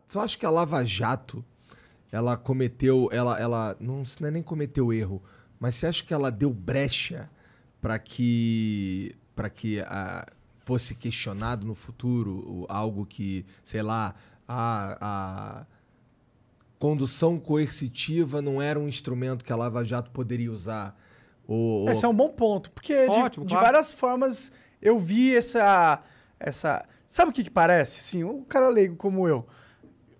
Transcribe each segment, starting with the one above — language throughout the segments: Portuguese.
Tu acha que a Lava Jato, ela cometeu, ela não é nem cometeu erro, mas você acha que ela deu brecha para que fosse questionado no futuro algo que, sei lá, a condução coercitiva não era um instrumento que a Lava Jato poderia usar? Esse é um bom ponto, porque Ótimo, de claro. várias formas eu vi essa... Sabe o que parece? Assim, um cara leigo como eu.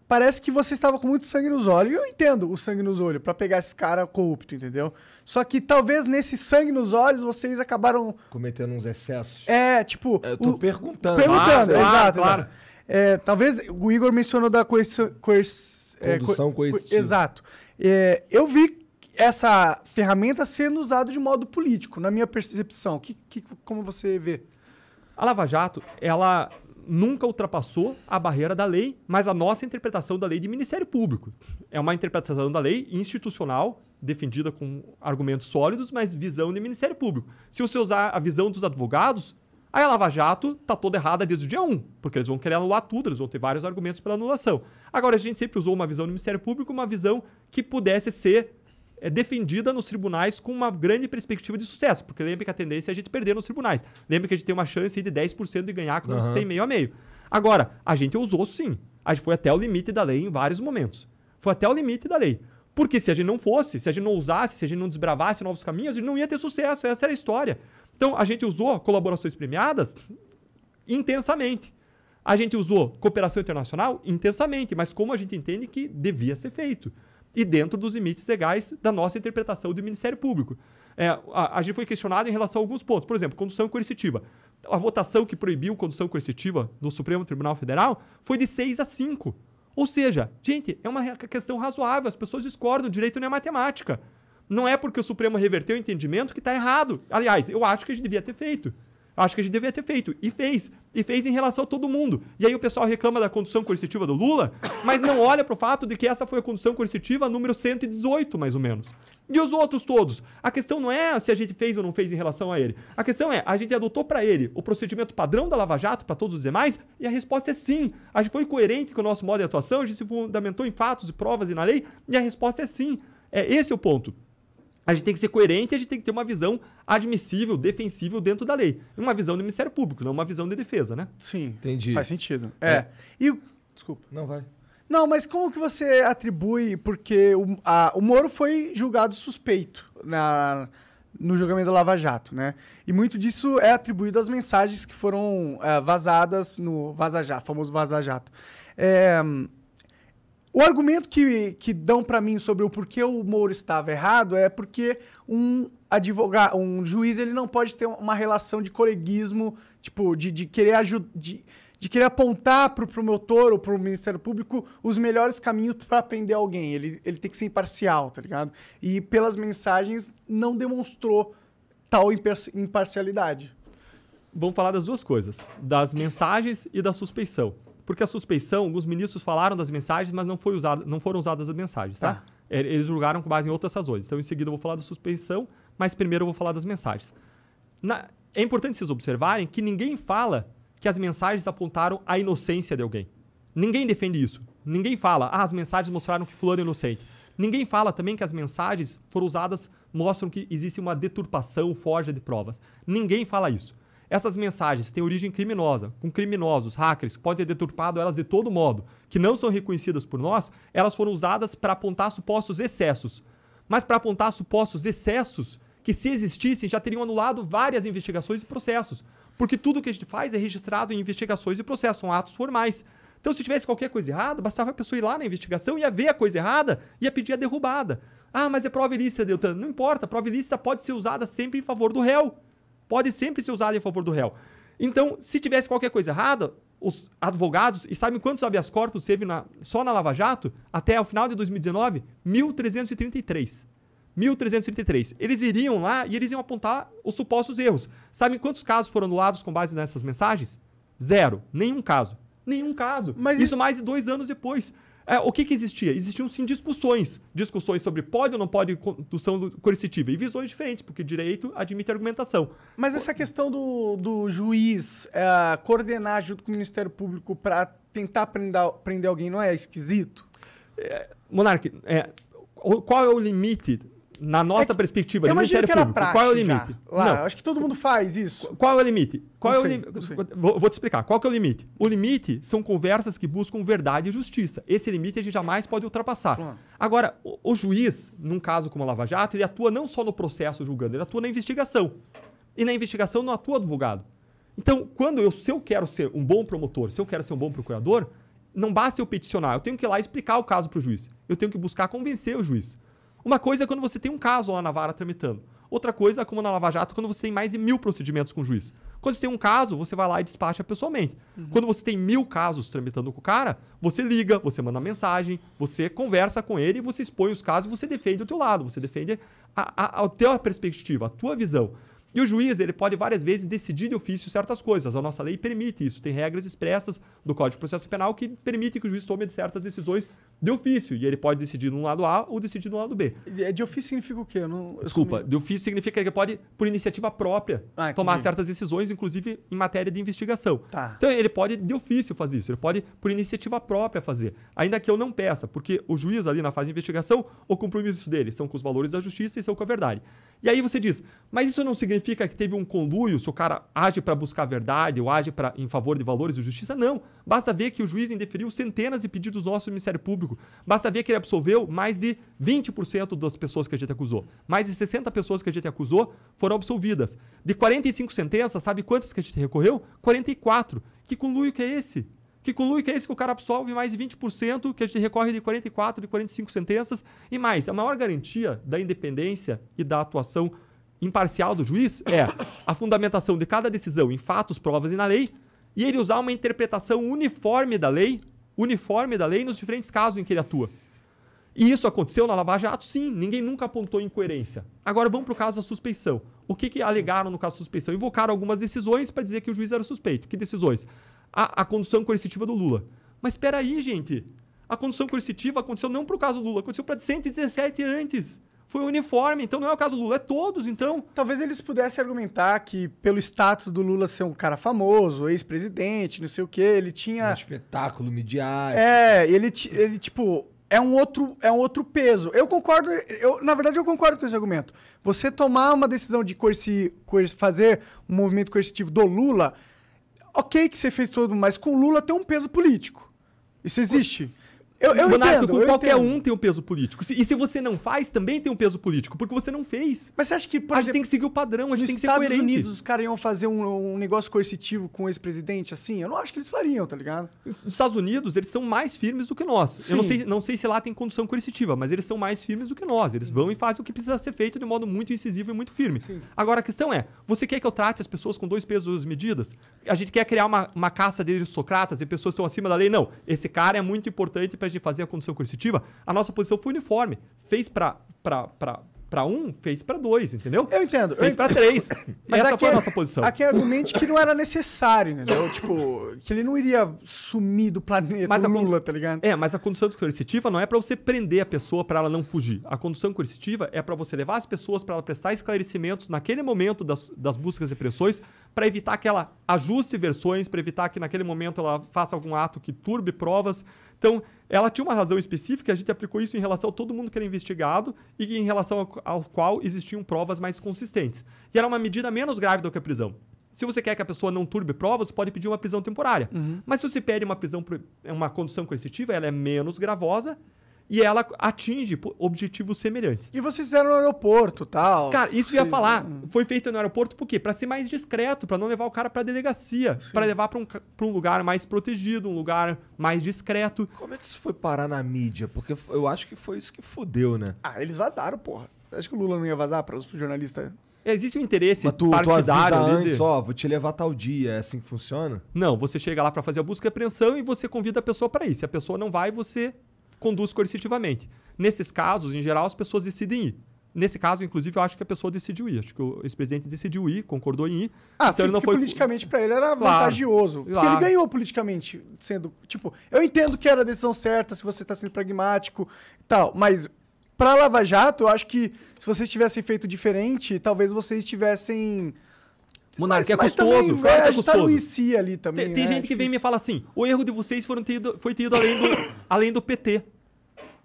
Parece que você estava com muito sangue nos olhos. E eu entendo o sangue nos olhos pra pegar esse cara corrupto, entendeu? Só que talvez nesse sangue nos olhos vocês acabaram... Cometendo uns excessos? Tipo... Eu tô perguntando. Perguntando, exato. Claro. Talvez o Igor mencionou da Condução coercitiva. Exato. Eu vi essa ferramenta sendo usada de modo político, na minha percepção. Como você vê? A Lava Jato, ela nunca ultrapassou a barreira da lei, mas a nossa interpretação da lei de Ministério Público. É uma interpretação da lei institucional, defendida com argumentos sólidos, mas visão de Ministério Público. Se você usar a visão dos advogados, aí a Lava Jato está toda errada desde o dia 1, porque eles vão querer anular tudo, eles vão ter vários argumentos para anulação. Agora, a gente sempre usou uma visão do Ministério Público, uma visão que pudesse ser defendida nos tribunais com uma grande perspectiva de sucesso, porque lembra que a tendência é a gente perder nos tribunais. Lembra que a gente tem uma chance de 10% de ganhar quando você tem meio a meio. Agora, a gente usou sim. A gente foi até o limite da lei em vários momentos. Foi até o limite da lei. Porque se a gente não fosse, se a gente não usasse, se a gente não desbravasse novos caminhos, a gente não ia ter sucesso. Essa era a história. Então, a gente usou colaborações premiadas intensamente. A gente usou cooperação internacional intensamente, mas como a gente entende que devia ser feito. E dentro dos limites legais da nossa interpretação do Ministério Público. A gente foi questionado em relação a alguns pontos. Por exemplo, condução coercitiva. A votação que proibiu condução coercitiva no Supremo Tribunal Federal foi de 6-5. Ou seja, gente, é uma questão razoável. As pessoas discordam, o direito não é matemática. Não é porque o Supremo reverteu o entendimento que está errado. Aliás, eu acho que a gente devia ter feito. Acho que a gente devia ter feito. E fez. E fez em relação a todo mundo. E aí o pessoal reclama da condução coercitiva do Lula, mas não olha para o fato de que essa foi a condução coercitiva número 118, mais ou menos. E os outros todos? A questão não é se a gente fez ou não fez em relação a ele. A questão é, a gente adotou para ele o procedimento padrão da Lava Jato para todos os demais? E a resposta é sim. A gente foi coerente com o nosso modo de atuação, a gente se fundamentou em fatos e provas e na lei, e a resposta é sim. Esse é o ponto. A gente tem que ser coerente e a gente tem que ter uma visão admissível, defensível dentro da lei. Uma visão do Ministério Público, não uma visão de defesa, né? Sim, entendi. Faz sentido. Desculpa. Não, vai. Não, mas como que você atribui... Porque o Moro foi julgado suspeito no julgamento da Lava Jato, né? E muito disso é atribuído às mensagens que foram vazadas no Vaza Jato, famoso Vaza Jato. O argumento que dão para mim sobre o porquê o Moro estava errado é porque um juiz, ele não pode ter uma relação de coleguismo, tipo, de querer de querer apontar para o promotor ou para o Ministério Público os melhores caminhos para prender alguém. Ele tem que ser imparcial, tá ligado? E pelas mensagens não demonstrou tal imparcialidade. Vamos falar das duas coisas, das mensagens e da suspeição. Porque a suspeição, alguns ministros falaram das mensagens, mas não foram usadas as mensagens, tá? Eles julgaram com base em outras razões. Então, em seguida, eu vou falar da suspeição, mas primeiro eu vou falar das mensagens. É importante vocês observarem que ninguém fala que as mensagens apontaram a inocência de alguém. Ninguém defende isso. Ninguém fala, as mensagens mostraram que fulano é inocente. Ninguém fala também que as mensagens foram usadas, mostram que existe uma deturpação, forja de provas. Ninguém fala isso. Essas mensagens têm origem criminosa, com criminosos, hackers, que podem ter deturpado elas de todo modo, que não são reconhecidas por nós, elas foram usadas para apontar supostos excessos. Mas para apontar supostos excessos, que se existissem, já teriam anulado várias investigações e processos. Porque tudo que a gente faz é registrado em investigações e processos, são atos formais. Então, se tivesse qualquer coisa errada, bastava a pessoa ir lá na investigação, ia ver a coisa errada, ia pedir a derrubada. Mas é prova ilícita, Deltan. Não importa, a prova ilícita pode ser usada sempre em favor do réu. Pode sempre ser usada em favor do réu. Então, se tivesse qualquer coisa errada, os advogados, e sabem quantos habeas corpus teve só na Lava Jato? Até o final de 2019, 1.333. 1.333. Eles iriam lá e eles iam apontar os supostos erros. Sabem quantos casos foram anulados com base nessas mensagens? 0. Nenhum caso. Nenhum caso. Mas isso mais de 2 anos depois. O que existia? Existiam, sim, discussões. Discussões sobre pode ou não pode condução coercitiva. E visões diferentes, porque direito admite argumentação. Mas essa questão do juiz coordenar junto com o Ministério Público para tentar prender alguém não é esquisito? Monark, qual é o limite, na nossa perspectiva, do Ministério Público? Qual é o limite? Lá, acho que todo mundo faz isso. Qual é o limite? Não sei. Vou te explicar. Qual que é o limite? O limite são conversas que buscam verdade e justiça. Esse limite a gente jamais pode ultrapassar. Claro. Agora, o juiz, num caso como a Lava Jato, ele atua não só no processo julgando, ele atua na investigação. E na investigação não atua advogado. Então, se eu quero ser um bom promotor, se eu quero ser um bom procurador, não basta eu peticionar, eu tenho que ir lá explicar o caso para o juiz. Eu tenho que buscar convencer o juiz. Uma coisa é quando você tem um caso lá na vara tramitando. Outra coisa é, como na Lava Jato, quando você tem mais de 1000 procedimentos com o juiz. Quando você tem um caso, você vai lá e despacha pessoalmente. Quando você tem 1000 casos tramitando com o cara, você liga, você manda mensagem, você conversa com ele, você expõe os casos e você defende o teu lado, você defende a tua perspectiva, a tua visão. E o juiz, ele pode várias vezes decidir de ofício certas coisas. A nossa lei permite isso. Tem regras expressas do Código de Processo Penal que permitem que o juiz tome certas decisões de ofício. E ele pode decidir no lado A ou decidir no lado B. De ofício significa o quê? Desculpa, de ofício significa que ele pode, por iniciativa própria, tomar certas decisões, inclusive em matéria de investigação. Tá. Então, ele pode, de ofício, fazer isso. Ele pode, por iniciativa própria, fazer. Ainda que eu não peça, porque o juiz ali na fase de investigação, o compromisso dele são com os valores da justiça e são com a verdade. E aí você diz, mas isso não significa que teve um conluio se o cara age para buscar a verdade ou age em favor de valores de justiça? Não. Basta ver que o juiz indeferiu centenas de pedidos nossos do Ministério Público. Basta ver que ele absolveu mais de 20% das pessoas que a gente acusou. Mais de 60 pessoas que a gente acusou foram absolvidas. De 45 sentenças, sabe quantas que a gente recorreu? 44. Que conluio que é esse? Que conluio que é esse que o cara absolve mais de 20%, que a gente recorre de 44, de 45 sentenças e mais. A maior garantia da independência e da atuação imparcial do juiz é a fundamentação de cada decisão em fatos, provas e na lei, e ele usar uma interpretação uniforme da lei nos diferentes casos em que ele atua. E isso aconteceu na Lava Jato? Sim, ninguém nunca apontou incoerência. Agora vamos para o caso da suspeição. O que alegaram no caso da suspeição? Invocaram algumas decisões para dizer que o juiz era suspeito. Que decisões? A condução coercitiva do Lula. Mas espera aí, gente. A condução coercitiva aconteceu não para o caso do Lula, aconteceu para 117 antes. Foi uniforme, então não é o caso do Lula, é todos, então. Talvez eles pudessem argumentar que, pelo status do Lula ser um cara famoso, ex-presidente, não sei o quê, ele tinha... Um espetáculo midiático. Ele tipo... É um outro peso. Eu concordo, na verdade eu concordo com esse argumento. Você tomar uma decisão de fazer um movimento coercitivo do Lula, ok que você fez tudo, mas com o Lula tem um peso político. Isso existe. Eu entendo. Qualquer um tem um peso político. E se você não faz, também tem um peso político, porque você não fez. Mas você acha que, por exemplo, a gente tem que seguir o padrão, a gente tem que ser coerente. Nos Estados Unidos, os caras iam fazer um negócio coercitivo com o ex-presidente assim? Eu não acho que eles fariam, tá ligado? Os Estados Unidos, eles são mais firmes do que nós. Sim. Eu não sei se lá tem condução coercitiva, mas eles são mais firmes do que nós. Eles vão e fazem o que precisa ser feito de modo muito incisivo e muito firme. Sim. Agora, a questão é, você quer que eu trate as pessoas com 2 pesos e 2 medidas? A gente quer criar uma caça de aristocratas e pessoas que estão acima da lei? Não. Esse cara é muito importante pra gente fazer a condução coercitiva. A nossa posição foi uniforme. Fez para 1, fez para 2, entendeu? Eu entendo. Fez para 3. Mas essa foi a nossa posição. Aqui é argumente que não era necessário, entendeu? Tipo, que ele não iria sumir do planeta, mas Lula, tá ligado? Mas a condução coercitiva não é para você prender a pessoa para ela não fugir. A condução coercitiva é para você levar as pessoas para ela prestar esclarecimentos naquele momento das buscas e pressões, para evitar que ela ajuste versões, para evitar que naquele momento ela faça algum ato que turbe provas. Então, ela tinha uma razão específica, a gente aplicou isso em relação a todo mundo que era investigado e em relação ao qual existiam provas mais consistentes. E era uma medida menos grave do que a prisão. Se você quer que a pessoa não turbe provas, você pode pedir uma prisão temporária. Mas se você pede uma condução coercitiva, ela é menos gravosa e ela atinge objetivos semelhantes. E vocês fizeram no aeroporto e tal. Cara, isso eu ia falar. Foi feito no aeroporto por quê? Para ser mais discreto, para não levar o cara para a delegacia. Para levar para um lugar mais protegido, um lugar mais discreto. Como é que isso foi parar na mídia? Porque eu acho que foi isso que fodeu, né? Eles vazaram, porra. Acho que o Lula não ia vazar para os jornalistas. Existe um interesse partidário. Tu avisa antes, vou te levar tal dia. É assim que funciona? Não, você chega lá para fazer a busca e apreensão e você convida a pessoa para ir. Se a pessoa não vai, você conduz coercitivamente. Nesses casos, em geral, as pessoas decidem ir. Nesse caso, inclusive, eu acho que a pessoa decidiu ir. Acho que o ex-presidente decidiu ir, concordou em ir. Ah, sim, ele não foi politicamente para ele era vantajoso. Porque ele ganhou politicamente, sendo... Tipo, eu entendo que era a decisão certa, se você tá sendo pragmático e tal, mas pra Lava Jato, eu acho que se vocês tivessem feito diferente, talvez vocês tivessem... Monarca, é custoso. Também, a gente tá no IC ali também. Tem gente que vem e me fala assim, o erro de vocês foi ter ido além do PT.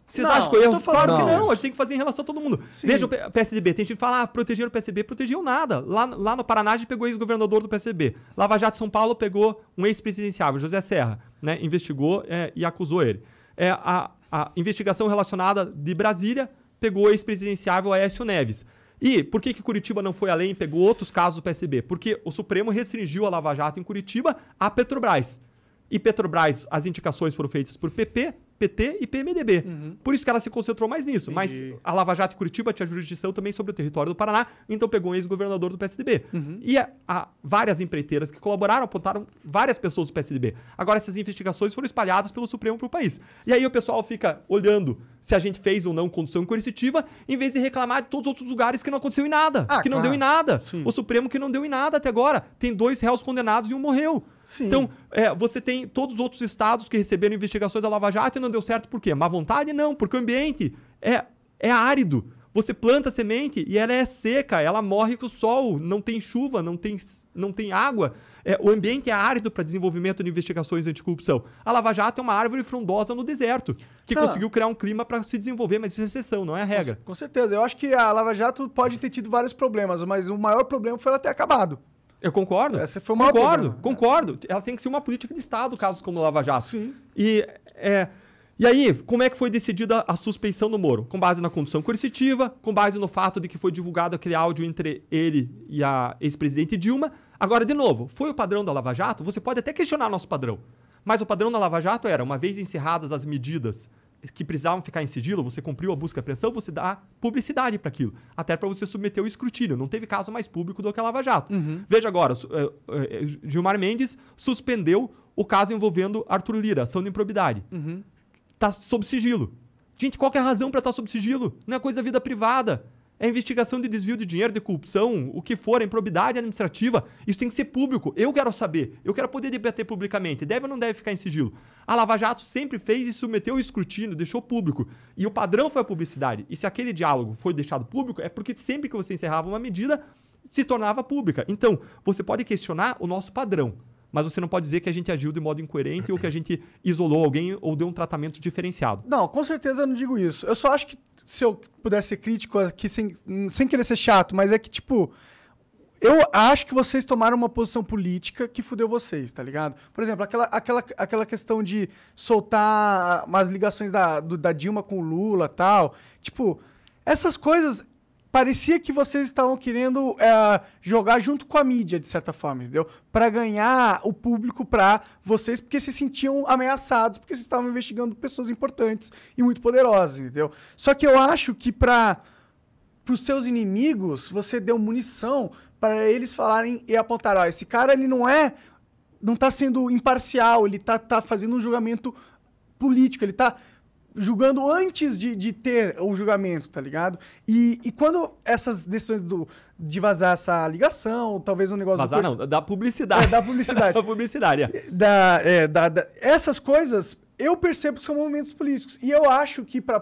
Vocês acham que o erro? Claro que não, a gente tem que fazer em relação a todo mundo. Sim. Veja o PSDB, tem gente que fala, protegeram o PSDB, protegeu nada. Lá no Paraná, a gente pegou o ex-governador do PSDB. Lava Jato São Paulo pegou um ex-presidenciável, José Serra, né? Investigou e acusou ele. A investigação relacionada de Brasília pegou o ex-presidenciável Aécio Neves. E por que Curitiba não foi além e pegou outros casos do PSDB? Porque o Supremo restringiu a Lava Jato em Curitiba à Petrobras. E Petrobras, as indicações foram feitas por PP, PT e PMDB. Por isso que ela se concentrou mais nisso. Entendi. Mas a Lava Jato em Curitiba tinha jurisdição também sobre o território do Paraná, então pegou um ex-governador do PSDB. E há várias empreiteiras que colaboraram, apontaram várias pessoas do PSDB. Agora, essas investigações foram espalhadas pelo Supremo para o país. E aí o pessoal fica olhando se a gente fez ou não condução coercitiva, em vez de reclamar de todos os outros lugares que não aconteceu em nada. Não deu em nada. Sim. O Supremo que não deu em nada até agora. Tem 2 réus condenados e um morreu. Sim. Então, você tem todos os outros estados que receberam investigações da Lava Jato e não deu certo por quê? Má vontade? Não, porque o ambiente é árido. Você planta a semente e ela é seca, ela morre com o sol, não tem chuva, não tem água. O ambiente é árido para desenvolvimento de investigações anticorrupção. A Lava Jato é uma árvore frondosa no deserto, que conseguiu criar um clima para se desenvolver, mas isso é exceção, não é a regra. Com certeza. Eu acho que a Lava Jato pode ter tido vários problemas, mas o maior problema foi ela ter acabado. Eu concordo. Esse foi o maior problema. Concordo. Ela tem que ser uma política de Estado, casos como a Lava Jato. Sim. E aí, como é que foi decidida a suspeição do Moro? Com base na condução coercitiva, com base no fato de que foi divulgado aquele áudio entre ele e a ex-presidente Dilma. Agora, de novo, foi o padrão da Lava Jato? Você pode até questionar nosso padrão. Mas o padrão da Lava Jato era, uma vez encerradas as medidas que precisavam ficar em sigilo, você cumpriu a busca e apreensão, você dá publicidade para aquilo. Até para você submeter o escrutínio. Não teve caso mais público do que a Lava Jato. Veja agora, Gilmar Mendes suspendeu o caso envolvendo Arthur Lira, ação de improbidade. Está sob sigilo. Gente, qual que é a razão para estar sob sigilo? Não é coisa da vida privada. É investigação de desvio de dinheiro, de corrupção, o que for, é improbidade administrativa. Isso tem que ser público. Eu quero saber. Eu quero poder debater publicamente. Deve ou não deve ficar em sigilo? A Lava Jato sempre fez e submeteu o escrutínio, deixou público. E o padrão foi a publicidade. E se aquele diálogo foi deixado público, é porque sempre que você encerrava uma medida, se tornava pública. Então, você pode questionar o nosso padrão, mas você não pode dizer que a gente agiu de modo incoerente ou que a gente isolou alguém ou deu um tratamento diferenciado. Não, com certeza eu não digo isso. Eu só acho que, se eu pudesse ser crítico aqui, sem querer ser chato, mas é que, tipo, eu acho que vocês tomaram uma posição política que fudeu vocês, tá ligado? Por exemplo, aquela questão de soltar umas ligações da Dilma com o Lula e tal. Tipo, essas coisas... Parecia que vocês estavam querendo jogar junto com a mídia, de certa forma, entendeu? Para ganhar o público para vocês, porque se sentiam ameaçados, porque vocês estavam investigando pessoas importantes e muito poderosas, entendeu? Só que eu acho que para os seus inimigos, você deu munição para eles falarem e apontarem, ó, esse cara ele não tá sendo imparcial, ele tá fazendo um julgamento político, ele tá julgando antes de ter o julgamento, tá ligado? E quando essas decisões de vazar essa ligação, talvez um negócio... Vazar não, da publicidade. Da publicidade. Da publicidade, essas coisas, eu percebo que são movimentos políticos. E eu acho que pra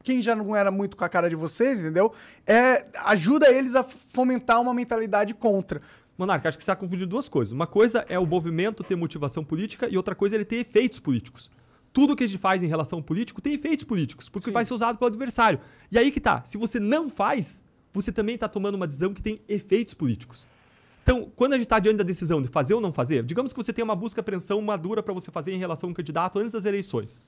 quem já não era muito com a cara de vocês, entendeu? Ajuda eles a fomentar uma mentalidade contra. Monarca, acho que você está confundindo 2 coisas. Uma coisa é o movimento ter motivação política e outra coisa é ele ter efeitos políticos. Tudo que a gente faz em relação ao político tem efeitos políticos, porque vai ser usado pelo adversário. E aí que tá, se você não faz, você também está tomando uma decisão que tem efeitos políticos. Então, quando a gente está diante da decisão de fazer ou não fazer, digamos que você tem uma busca e apreensão madura para você fazer em relação a um candidato antes das eleições.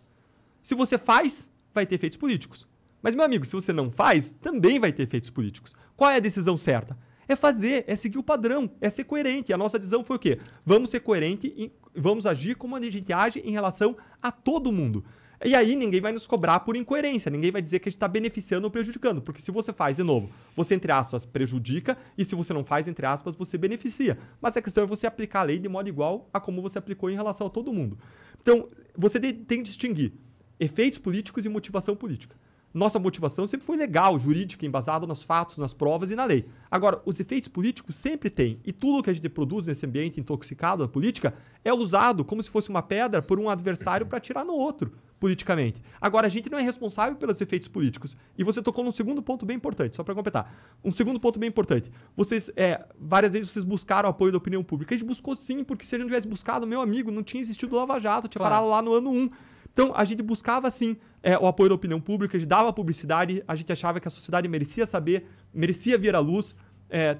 Se você faz, vai ter efeitos políticos. Mas, meu amigo, se você não faz, também vai ter efeitos políticos. Qual é a decisão certa? É fazer, é seguir o padrão, é ser coerente. A nossa decisão foi o quê? Vamos ser coerente e vamos agir como a gente age em relação a todo mundo. E aí ninguém vai nos cobrar por incoerência, ninguém vai dizer que a gente está beneficiando ou prejudicando, porque se você faz, de novo, você, entre aspas, prejudica, e se você não faz, entre aspas, você beneficia. Mas a questão é você aplicar a lei de modo igual a como você aplicou em relação a todo mundo. Então, você tem que distinguir efeitos políticos e motivação política. Nossa motivação sempre foi legal, jurídica, embasada nos fatos, nas provas e na lei. Agora, os efeitos políticos sempre tem. E tudo que a gente produz nesse ambiente intoxicado da política é usado como se fosse uma pedra por um adversário para atirar no outro, politicamente. Agora, a gente não é responsável pelos efeitos políticos. E você tocou num segundo ponto bem importante, só para completar. Um segundo ponto bem importante. Várias vezes vocês buscaram o apoio da opinião pública. A gente buscou sim, porque se a gente não tivesse buscado, meu amigo, não tinha existido o Lava Jato, tinha parado lá no ano 1. Então, a gente buscava, sim, o apoio da opinião pública, a gente dava publicidade, a gente achava que a sociedade merecia saber, merecia vir à luz.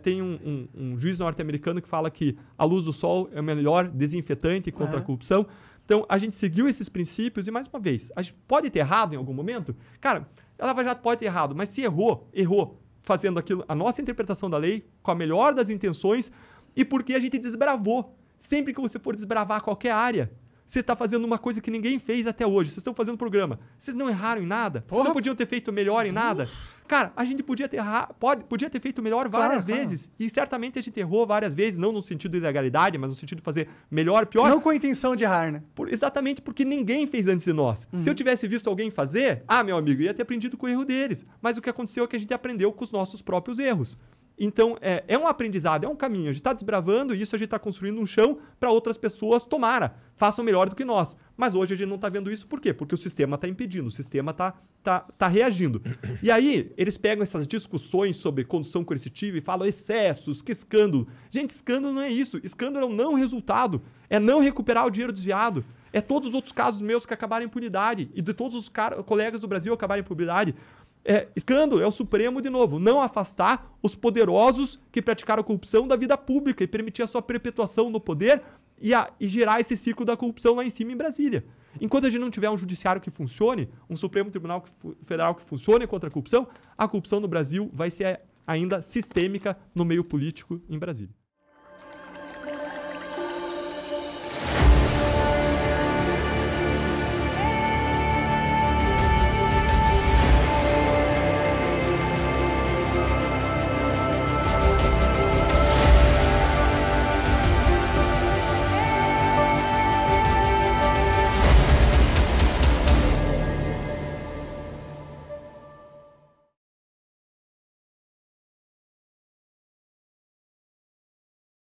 Tem um juiz norte-americano que fala que a luz do sol é o melhor desinfetante contra a corrupção. Então, a gente seguiu esses princípios e, mais uma vez, a gente pode ter errado em algum momento? Cara, a Lava Jato pode ter errado, mas se errou fazendo aquilo, a nossa interpretação da lei, com a melhor das intenções e porque a gente desbravou. Sempre que você for desbravar qualquer área, você está fazendo uma coisa que ninguém fez até hoje. Vocês estão fazendo um programa. Vocês não erraram em nada? Vocês não podiam ter feito melhor em nada? Cara, a gente podia ter feito melhor várias vezes. E certamente a gente errou várias vezes, não no sentido de ilegalidade, mas no sentido de fazer melhor, pior. Não com a intenção de errar, né? Exatamente porque ninguém fez antes de nós. Se eu tivesse visto alguém fazer, meu amigo, ia ter aprendido com o erro deles. Mas o que aconteceu é que a gente aprendeu com os nossos próprios erros. Então, é um aprendizado, é um caminho. A gente está desbravando e isso a gente está construindo um chão para outras pessoas, façam melhor do que nós. Mas hoje a gente não está vendo isso, por quê? Porque o sistema está impedindo, o sistema está reagindo. E aí, eles pegam essas discussões sobre condução coercitiva e falam excessos, que escândalo. Gente, escândalo não é isso. Escândalo é um não resultado. É não recuperar o dinheiro desviado. É todos os outros casos meus que acabaram em impunidade e de todos os colegas do Brasil acabarem em impunidade. Escândalo é o Supremo, de novo, não afastar os poderosos que praticaram corrupção da vida pública e permitir a sua perpetuação no poder e gerar esse ciclo da corrupção lá em cima em Brasília. Enquanto a gente não tiver um judiciário que funcione, um Supremo Tribunal Federal que funcione contra a corrupção no Brasil vai ser ainda sistêmica no meio político em Brasília.